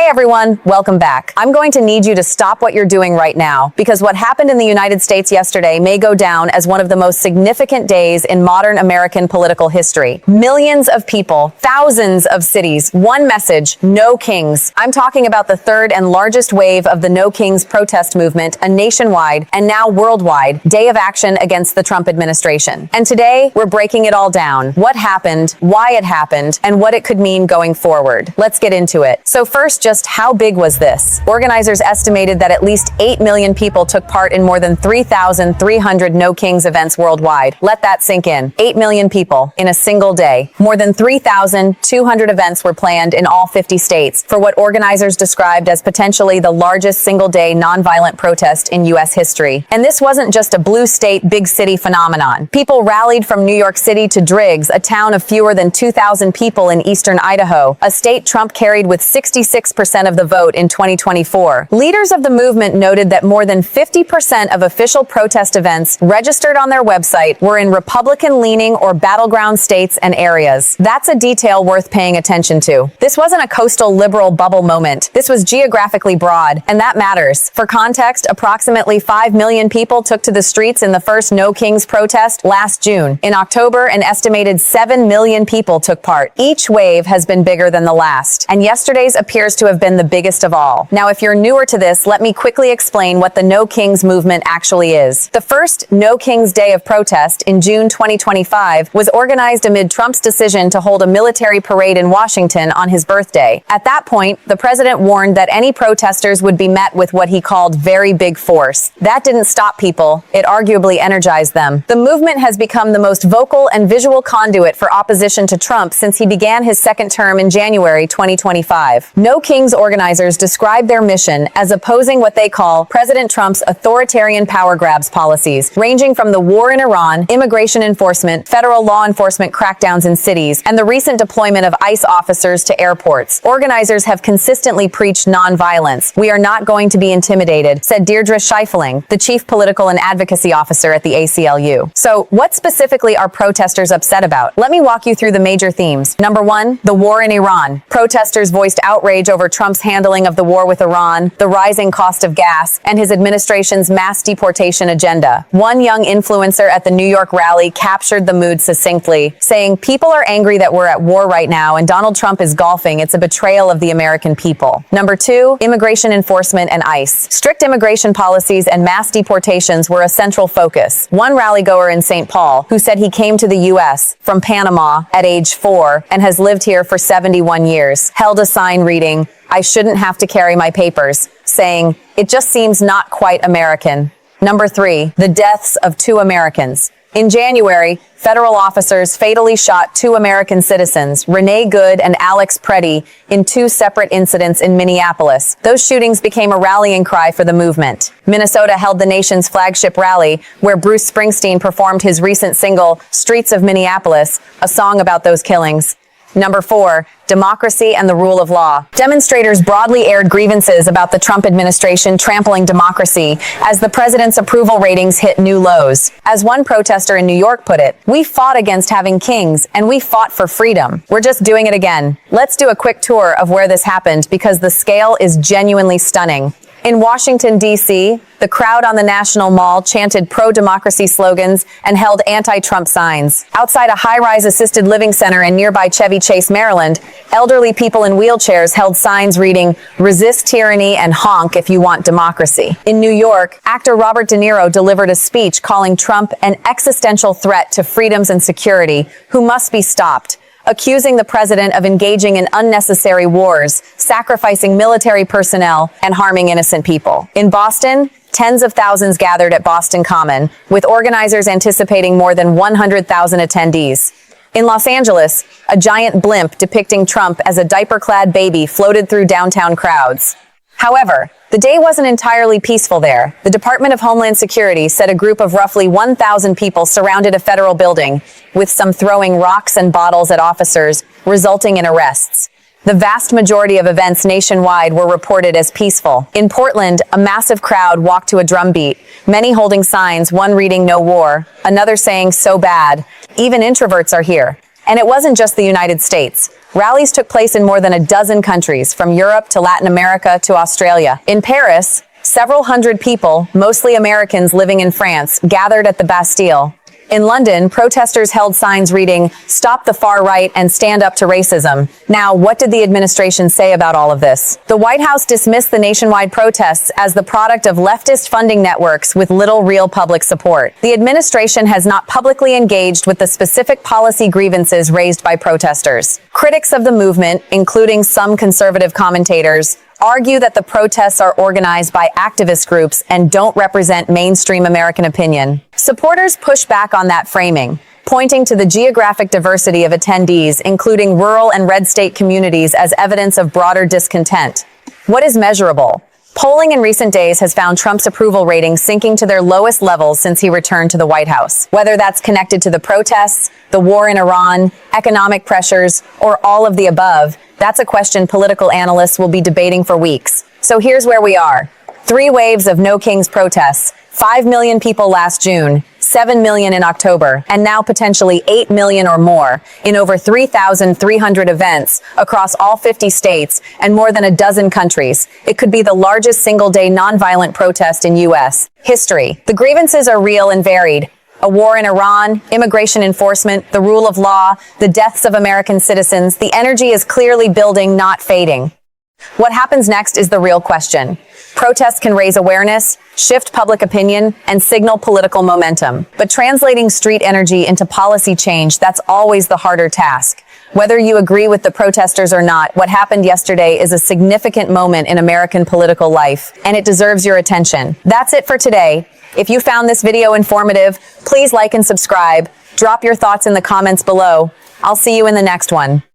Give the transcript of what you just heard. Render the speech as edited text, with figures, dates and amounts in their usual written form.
everyone, welcome back. I'm going to need you to stop what you're doing right now, because what happened in the United States yesterday may go down as one of the most significant days in modern American political history. Millions of people, thousands of cities, one message: no kings. I'm talking about the third and largest wave of the No Kings protest movement, a nationwide and now worldwide day of action against the Trump administration. And today, we're breaking it all down: what happened, why it happened, and what it could mean going forward. Let's get into it. So first, just how big was this? Organizers estimated that at least 8 million people took part in more than 3,300 No Kings events worldwide. Let that sink in. 8 million people in a single day. More than 3,200 events were planned in all 50 states for what organizers described as potentially the largest single-day nonviolent protest in U.S. history. And this wasn't just a blue state, big city phenomenon. People rallied from New York City to Driggs, a town of fewer than 2,000 people in eastern Idaho, a state Trump carried with 66% of the vote in 2024. Leaders of the movement noted that more than 50% of official protest events registered on their website were in Republican-leaning or battleground states and areas. That's a detail worth paying attention to. This wasn't a coastal liberal bubble moment. This was geographically broad, and that matters. For context, approximately 5 million people took to the streets in the first No Kings protest last June. In October, an estimated 7 million people took part. Each wave has been bigger than the last, and yesterday's appears to have been the biggest of all. Now, if you're newer to this, let me quickly explain what the No Kings movement actually is. The first No Kings Day of protest in June 2025 was organized amid Trump's decision to hold a military parade in Washington on his birthday. At that point, the president warned that any protesters would be met with what he called very big force. That didn't stop people. It arguably energized them. The movement has become the most vocal and visual conduit for opposition to Trump since he began his second term in January 2025. No Kings organizers describe their mission as opposing what they call President Trump's authoritarian power grabs policies, ranging from the war in Iran, immigration enforcement, federal law enforcement crackdowns in cities, and the recent deployment of ICE officers to airports. Organizers have consistently preached nonviolence. "We are not going to be intimidated," said Deirdre Scheifling, the chief political and advocacy officer at the ACLU. So, what specifically are protesters upset about? Let me walk you through the major themes. Number one, the war in Iran. Protesters voiced outrage over Trump's handling of the war with Iran, the rising cost of gas, and his administration's mass deportation agenda. One young influencer at the New York rally captured the mood succinctly, saying, "People are angry that we're at war right now and Donald Trump is golfing. It's a betrayal of the American people." Number two, immigration enforcement and ICE. Strict immigration policies and mass deportations were a central focus. One rallygoer in St. Paul, who said he came to the U.S. from Panama at age 4 and has lived here for 71 years, held a sign reading, "I shouldn't have to carry my papers," saying, "It just seems not quite American." Number three, the deaths of 2 Americans. In January, federal officers fatally shot 2 American citizens, Renee Good and Alex Preddy, in 2 separate incidents in Minneapolis. Those shootings became a rallying cry for the movement. Minnesota held the nation's flagship rally, where Bruce Springsteen performed his recent single, "Streets of Minneapolis," a song about those killings. Number four, democracy and the rule of law. Demonstrators broadly aired grievances about the Trump administration trampling democracy as the president's approval ratings hit new lows. As one protester in New York put it, "We fought against having kings, and we fought for freedom. We're just doing it again." Let's do a quick tour of where this happened, because the scale is genuinely stunning. In Washington, D.C., the crowd on the National Mall chanted pro-democracy slogans and held anti-Trump signs. Outside a high-rise assisted living center in nearby Chevy Chase, Maryland, elderly people in wheelchairs held signs reading, "Resist tyranny and honk if you want democracy." In New York, actor Robert De Niro delivered a speech calling Trump an existential threat to freedoms and security, who must be stopped, accusing the president of engaging in unnecessary wars, sacrificing military personnel, and harming innocent people. In Boston, tens of thousands gathered at Boston Common, with organizers anticipating more than 100,000 attendees. In Los Angeles, a giant blimp depicting Trump as a diaper-clad baby floated through downtown crowds. However, the day wasn't entirely peaceful there. The Department of Homeland Security said a group of roughly 1,000 people surrounded a federal building, with some throwing rocks and bottles at officers, resulting in arrests. The vast majority of events nationwide were reported as peaceful. In Portland, a massive crowd walked to a drum beat, many holding signs, one reading "No War," another saying "So bad." Even introverts are here. And it wasn't just the United States. Rallies took place in more than a dozen countries, from Europe to Latin America to Australia. In Paris, several hundred people, mostly Americans living in France, gathered at the Bastille. In London, protesters held signs reading, "Stop the far right and stand up to racism." Now, what did the administration say about all of this? The White House dismissed the nationwide protests as the product of leftist funding networks with little real public support. The administration has not publicly engaged with the specific policy grievances raised by protesters. Critics of the movement, including some conservative commentators, argue that the protests are organized by activist groups and don't represent mainstream American opinion. Supporters push back on that framing, pointing to the geographic diversity of attendees, including rural and red state communities, as evidence of broader discontent. What is measurable? Polling in recent days has found Trump's approval ratings sinking to their lowest levels since he returned to the White House. Whether that's connected to the protests, the war in Iran, economic pressures, or all of the above, that's a question political analysts will be debating for weeks. So here's where we are. 3 waves of No Kings protests, 5 million people last June, 7 million in October, and now potentially 8 million or more in over 3,300 events across all 50 states and more than a dozen countries. It could be the largest single-day nonviolent protest in U.S. history. The grievances are real and varied. A war in Iran, immigration enforcement, the rule of law, the deaths of American citizens. The energy is clearly building, not fading. What happens next is the real question. Protests can raise awareness, shift public opinion, and signal political momentum. But translating street energy into policy change, that's always the harder task. Whether you agree with the protesters or not, what happened yesterday is a significant moment in American political life, and it deserves your attention. That's it for today. If you found this video informative, please like and subscribe. Drop your thoughts in the comments below. I'll see you in the next one.